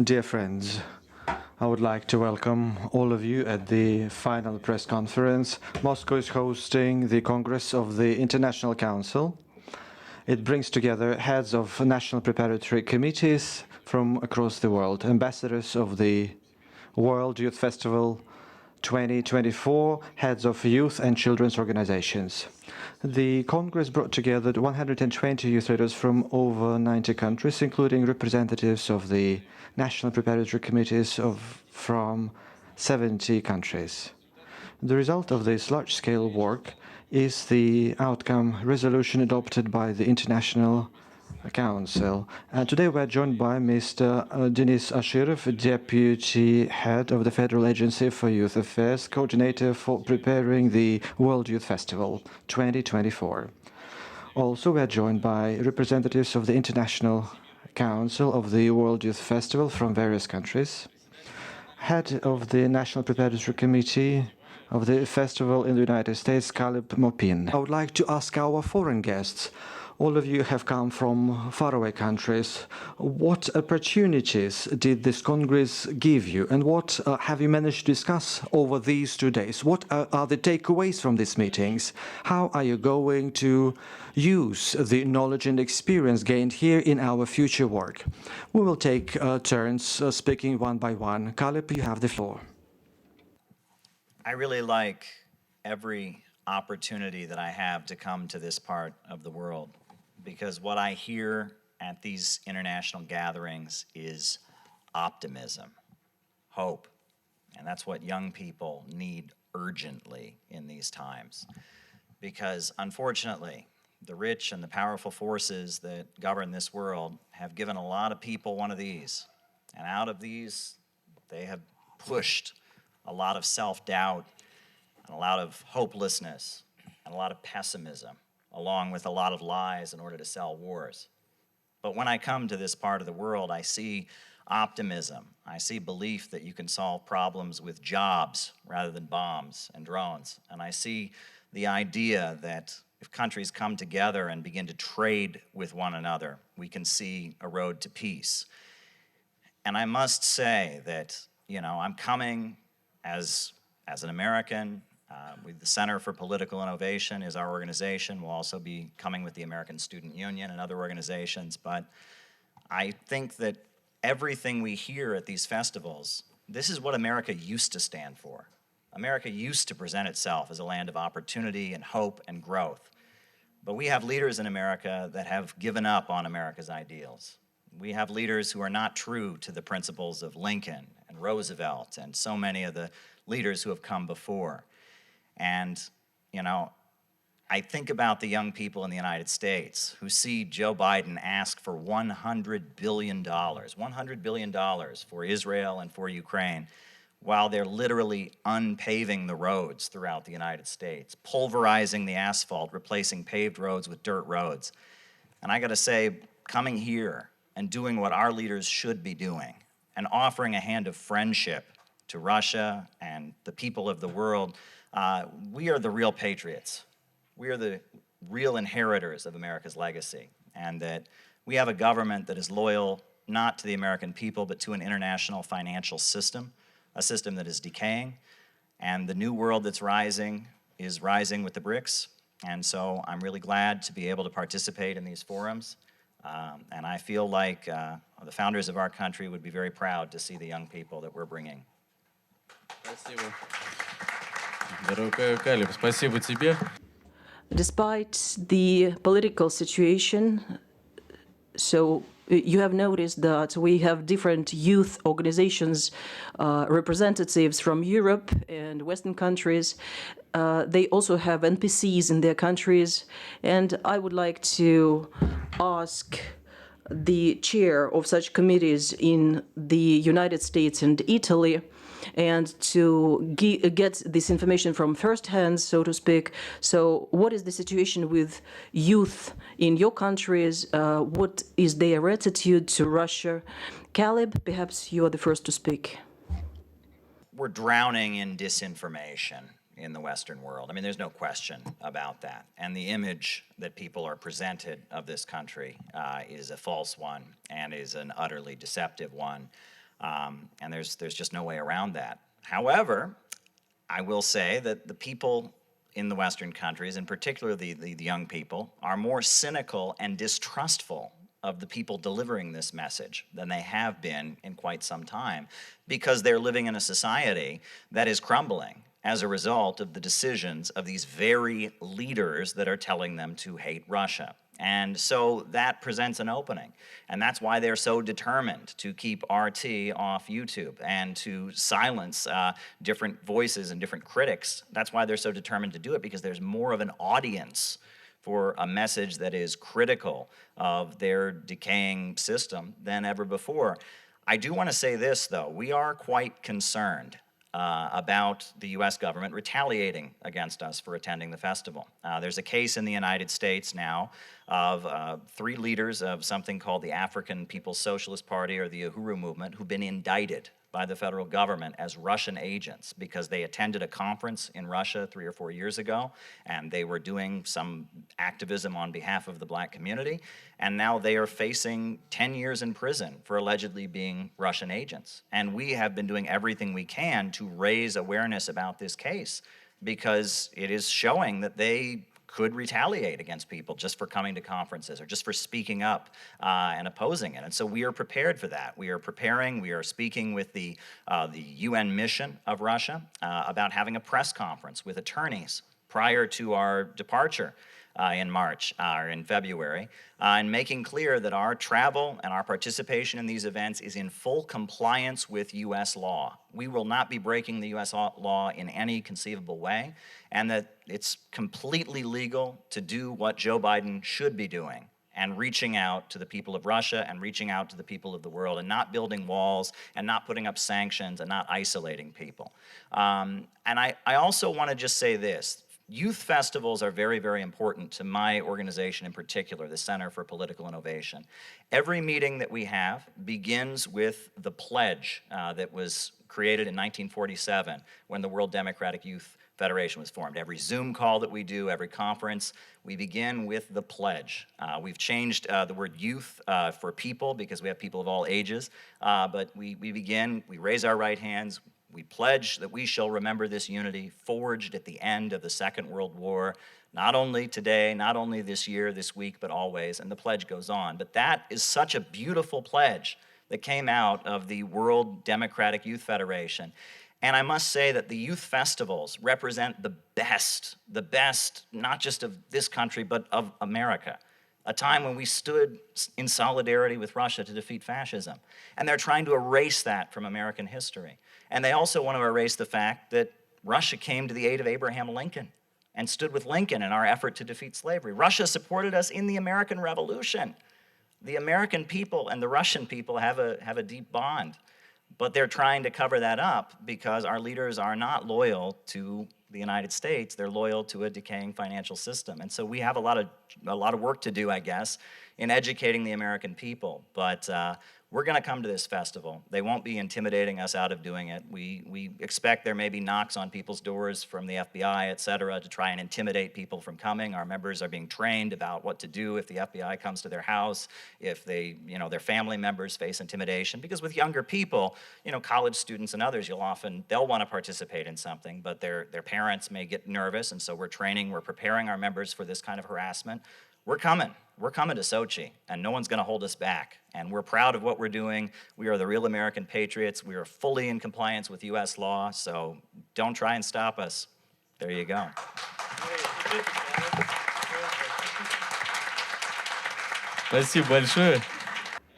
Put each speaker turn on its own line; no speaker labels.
Dear friends, I would like to welcome all of you at the final press conference. Moscow is hosting the Congress of the International Council. It brings together heads of national preparatory committees from across the world, ambassadors of the World Youth Festival 2024, heads of youth and children's organizations. The Congress brought together 120 youth leaders from over 90 countries, including representatives of the national preparatory committees from 70 countries. The result of this large-scale work is the outcome resolution adopted by the International Council. And today we're joined by Mr. Denis Ashirov, Deputy Head of the Federal Agency for Youth Affairs, coordinator for preparing the World Youth Festival 2024. Also, we're joined by representatives of the International Council of the World Youth Festival from various countries, head of the National Preparatory Committee of the festival in the United States, Caleb Mopin. I would like to ask our foreign guests, all of you have come from faraway countries. What opportunities did this Congress give you, and what have you managed to discuss over these 2 days? What are the takeaways from these meetings? How are you going to use the knowledge and experience gained here in our future work? We will take turns speaking one by one. Caleb, you have the floor.
I really like every opportunity that I have to come to this part of the world, because what I hear at these international gatherings is optimism, hope, and that's what young people need urgently in these times. Because unfortunately, the rich and the powerful forces that govern this world have given a lot of people one of these, and out of these, they have pushed a lot of self-doubt and a lot of hopelessness and a lot of pessimism, along with a lot of lies in order to sell wars. But when I come to this part of the world, I see optimism. I see belief that you can solve problems with jobs rather than bombs and drones. And I see the idea that if countries come together and begin to trade with one another, we can see a road to peace. And I must say that, I'm coming as an American. The Center for Political Innovation is our organization. We'll also be coming with the American Student Union and other organizations. But I think that everything we hear at these festivals, this is what America used to stand for. America used to present itself as a land of opportunity and hope and growth. But we have leaders in America that have given up on America's ideals. We have leaders who are not true to the principles of Lincoln and Roosevelt and so many of the leaders who have come before. And, I think about the young people in the United States who see Joe Biden ask for $100 billion for Israel and for Ukraine, while they're literally unpaving the roads throughout the United States, pulverizing the asphalt, replacing paved roads with dirt roads. And I gotta say, coming here and doing what our leaders should be doing and offering a hand of friendship to Russia and the people of the world, we are the real patriots. We are the real inheritors of America's legacy, and that we have a government that is loyal not to the American people, but to an international financial system, a system that is decaying, and the new world that's rising is rising with the BRICS. And so I'm really glad to be able to participate in these forums, and I feel like the founders of our country would be very proud to see the young people that we're bringing.
Спасибо. Дорогой Калеб, спасибо тебе.
Despite the political situation, so you have noticed that we have different youth organizations, representatives from Europe and Western countries. They also have NPCs in their countries. And I would like to ask the chair of such committees in the United States and Italy, and to get this information from first hand, so to speak. So what is the situation with youth in your countries? What is their attitude to Russia? Caleb, perhaps you are the first to speak.
We're drowning in disinformation. in the Western world. I mean, there's no question about that. And the image that people are presented of this country is a false one and is an utterly deceptive one. And there's just no way around that. However, I will say that the people in the Western countries, in particular the young people, are more cynical and distrustful of the people delivering this message than they have been in quite some time, because they're living in a society that is crumbling as a result of the decisions of these very leaders that are telling them to hate Russia. And so that presents an opening. And that's why they're so determined to keep RT off YouTube and to silence different voices and different critics. That's why they're so determined to do it, because there's more of an audience for a message that is critical of their decaying system than ever before. I do want to say this, though. We are quite concerned about the U.S. government retaliating against us for attending the festival. There's a case in the United States now of 3 leaders of something called the African People's Socialist Party, or the Uhuru movement, who've been indicted by the federal government as Russian agents because they attended a conference in Russia 3 or 4 years ago, and they were doing some activism on behalf of the black community, and now they are facing 10 years in prison for allegedly being Russian agents. And we have been doing everything we can to raise awareness about this case, because it is showing that they could retaliate against people just for coming to conferences or just for speaking up and opposing it. And so we are prepared for that. We are preparing, we are speaking with the UN mission of Russia about having a press conference with attorneys prior to our departure in March or in February, and making clear that our travel and our participation in these events is in full compliance with U.S. law. We will not be breaking the U.S. law in any conceivable way, and that it's completely legal to do what Joe Biden should be doing, and reaching out to the people of Russia and reaching out to the people of the world, and not building walls and not putting up sanctions and not isolating people. And I also want to just say this. Youth festivals are very, very important to my organization in particular, the Center for Political Innovation. Every meeting that we have begins with the pledge that was created in 1947 when the World Democratic Youth Federation was formed. Every Zoom call that we do, every conference, we begin with the pledge. We've changed the word youth for people because we have people of all ages, but we begin, we raise our right hands, we pledge that we shall remember this unity forged at the end of the Second World War, not only today, not only this year, this week, but always, and the pledge goes on. But that is such a beautiful pledge that came out of the World Democratic Youth Federation. And I must say that the youth festivals represent the best, not just of this country, but of America. A time when we stood in solidarity with Russia to defeat fascism. And they're trying to erase that from American history. And they also want to erase the fact that Russia came to the aid of Abraham Lincoln and stood with Lincoln in our effort to defeat slavery. Russia supported us in the American Revolution. The American people and the Russian people have a deep bond, but they're trying to cover that up because our leaders are not loyal to the United States. They're loyal to a decaying financial system. And so we have a lot of work to do, I guess, in educating the American people. But we're going to come to this festival. They won't be intimidating us out of doing it. We expect there may be knocks on people's doors from the FBI, et cetera, to try and intimidate people from coming. Our members are being trained about what to do if the FBI comes to their house, if they, their family members face intimidation. Because with younger people, college students and others, they'll want to participate in something, but their parents may get nervous, and so we're preparing our members for this kind of harassment. We're coming to Sochi, and no one's going to hold us back. And we're proud of what we're doing. We are the real American patriots. We are fully in compliance with U.S. law, so don't try and stop us. There you go.
Спасибо большое.